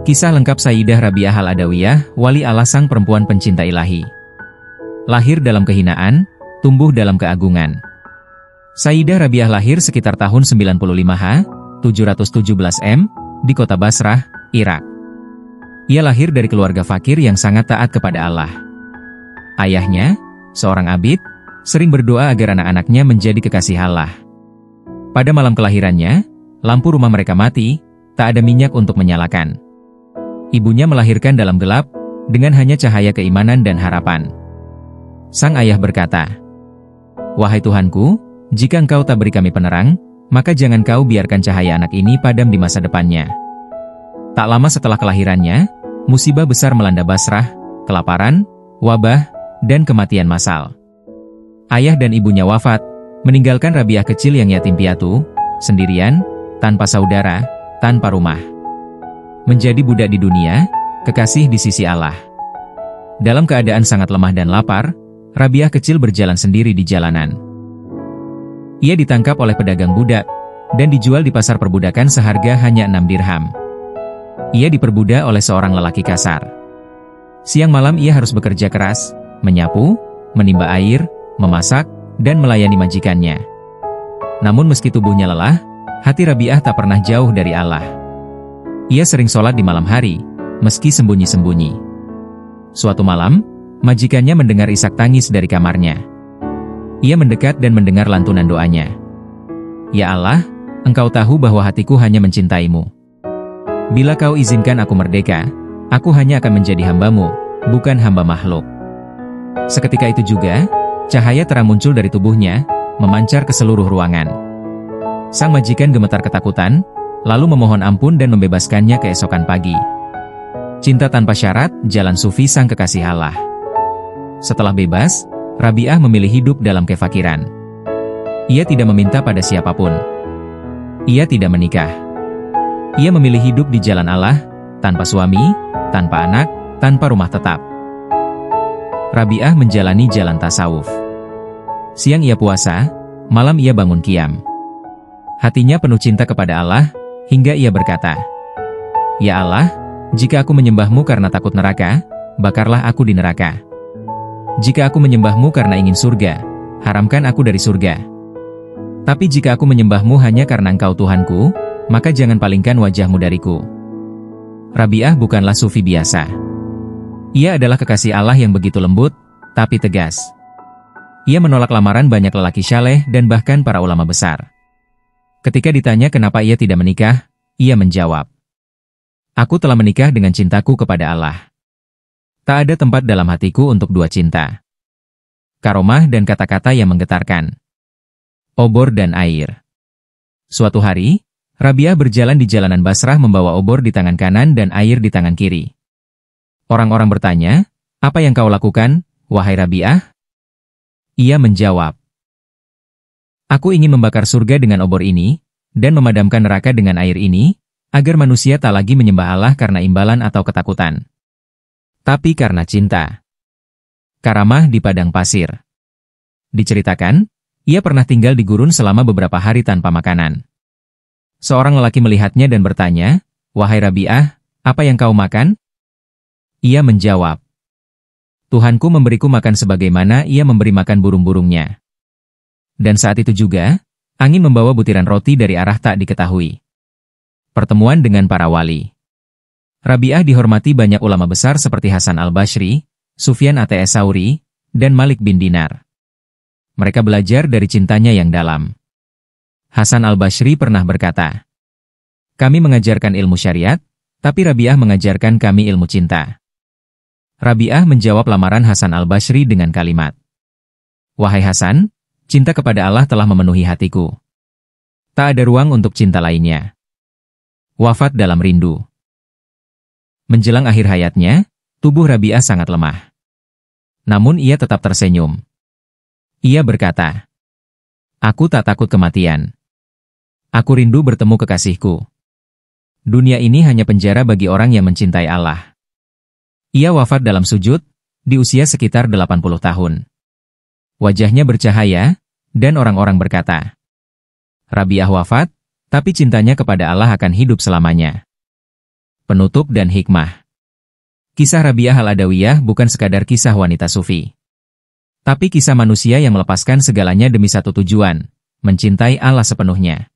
Kisah lengkap Sayyidah Rabi'ah Al-Adawiyah, wali Allah sang perempuan pencinta ilahi. Lahir dalam kehinaan, tumbuh dalam keagungan. Sayyidah Rabi'ah lahir sekitar tahun 95 717 M, di kota Basrah, Irak. Ia lahir dari keluarga fakir yang sangat taat kepada Allah. Ayahnya, seorang abid, sering berdoa agar anak-anaknya menjadi kekasih Allah. Pada malam kelahirannya, lampu rumah mereka mati, tak ada minyak untuk menyalakan. Ibunya melahirkan dalam gelap, dengan hanya cahaya keimanan dan harapan. Sang ayah berkata, "Wahai Tuhanku, jika Engkau tak beri kami penerang, maka jangan Kau biarkan cahaya anak ini padam di masa depannya." Tak lama setelah kelahirannya, musibah besar melanda Basrah, kelaparan, wabah, dan kematian massal. Ayah dan ibunya wafat, meninggalkan Rabi'ah kecil yang yatim piatu, sendirian, tanpa saudara, tanpa rumah. Menjadi budak di dunia, kekasih di sisi Allah. Dalam keadaan sangat lemah dan lapar, Rabi'ah kecil berjalan sendiri di jalanan. Ia ditangkap oleh pedagang budak, dan dijual di pasar perbudakan seharga hanya 6 dirham. Ia diperbudak oleh seorang lelaki kasar. Siang malam ia harus bekerja keras, menyapu, menimba air, memasak, dan melayani majikannya. Namun meski tubuhnya lelah, hati Rabi'ah tak pernah jauh dari Allah. Ia sering sholat di malam hari, meski sembunyi-sembunyi. Suatu malam, majikannya mendengar isak tangis dari kamarnya. Ia mendekat dan mendengar lantunan doanya. "Ya Allah, Engkau tahu bahwa hatiku hanya mencintaimu. Bila Kau izinkan aku merdeka, aku hanya akan menjadi hamba-Mu, bukan hamba makhluk." Seketika itu juga, cahaya terang muncul dari tubuhnya, memancar ke seluruh ruangan. Sang majikan gemetar ketakutan, lalu memohon ampun dan membebaskannya keesokan pagi. Cinta tanpa syarat, jalan sufi sang kekasih Allah. Setelah bebas, Rabi'ah memilih hidup dalam kefakiran. Ia tidak meminta pada siapapun. Ia tidak menikah. Ia memilih hidup di jalan Allah, tanpa suami, tanpa anak, tanpa rumah tetap. Rabi'ah menjalani jalan tasawuf. Siang ia puasa, malam ia bangun qiyam. Hatinya penuh cinta kepada Allah, hingga ia berkata, "Ya Allah, jika aku menyembah-Mu karena takut neraka, bakarlah aku di neraka. Jika aku menyembah-Mu karena ingin surga, haramkan aku dari surga. Tapi jika aku menyembah-Mu hanya karena Engkau Tuhanku, maka jangan palingkan wajah-Mu dariku." Rabi'ah bukanlah sufi biasa. Ia adalah kekasih Allah yang begitu lembut, tapi tegas. Ia menolak lamaran banyak lelaki syaleh dan bahkan para ulama besar. Ketika ditanya kenapa ia tidak menikah, ia menjawab, "Aku telah menikah dengan cintaku kepada Allah. Tak ada tempat dalam hatiku untuk dua cinta." Karomah dan kata-kata yang menggetarkan. Obor dan air. Suatu hari, Rabi'ah berjalan di jalanan Basrah membawa obor di tangan kanan dan air di tangan kiri. Orang-orang bertanya, "Apa yang kau lakukan, wahai Rabi'ah?" Ia menjawab, "Aku ingin membakar surga dengan obor ini, dan memadamkan neraka dengan air ini, agar manusia tak lagi menyembah Allah karena imbalan atau ketakutan, tapi karena cinta." Karamah di padang pasir. Diceritakan, ia pernah tinggal di gurun selama beberapa hari tanpa makanan. Seorang lelaki melihatnya dan bertanya, "Wahai Rabi'ah, apa yang kau makan?" Ia menjawab, "Tuhanku memberiku makan sebagaimana ia memberi makan burung-burungnya." Dan saat itu juga, angin membawa butiran roti dari arah tak diketahui. Pertemuan dengan para wali. Rabi'ah dihormati banyak ulama besar seperti Hasan al-Basri, Sufyan Ats-Tsauri, dan Malik bin Dinar. Mereka belajar dari cintanya yang dalam. Hasan al-Basri pernah berkata, "Kami mengajarkan ilmu syariat, tapi Rabi'ah mengajarkan kami ilmu cinta." Rabi'ah menjawab lamaran Hasan al-Basri dengan kalimat, "Wahai Hasan, cinta kepada Allah telah memenuhi hatiku. Tak ada ruang untuk cinta lainnya." Wafat dalam rindu. Menjelang akhir hayatnya, tubuh Rabi'ah sangat lemah. Namun ia tetap tersenyum. Ia berkata, "Aku tak takut kematian. Aku rindu bertemu kekasihku. Dunia ini hanya penjara bagi orang yang mencintai Allah." Ia wafat dalam sujud, di usia sekitar 80 tahun. Wajahnya bercahaya, dan orang-orang berkata, "Rabi'ah wafat, tapi cintanya kepada Allah akan hidup selamanya." penutup dan hikmah. Kisah Rabi'ah Al-Adawiyah bukan sekadar kisah wanita sufi, tapi kisah manusia yang melepaskan segalanya demi satu tujuan, mencintai Allah sepenuhnya.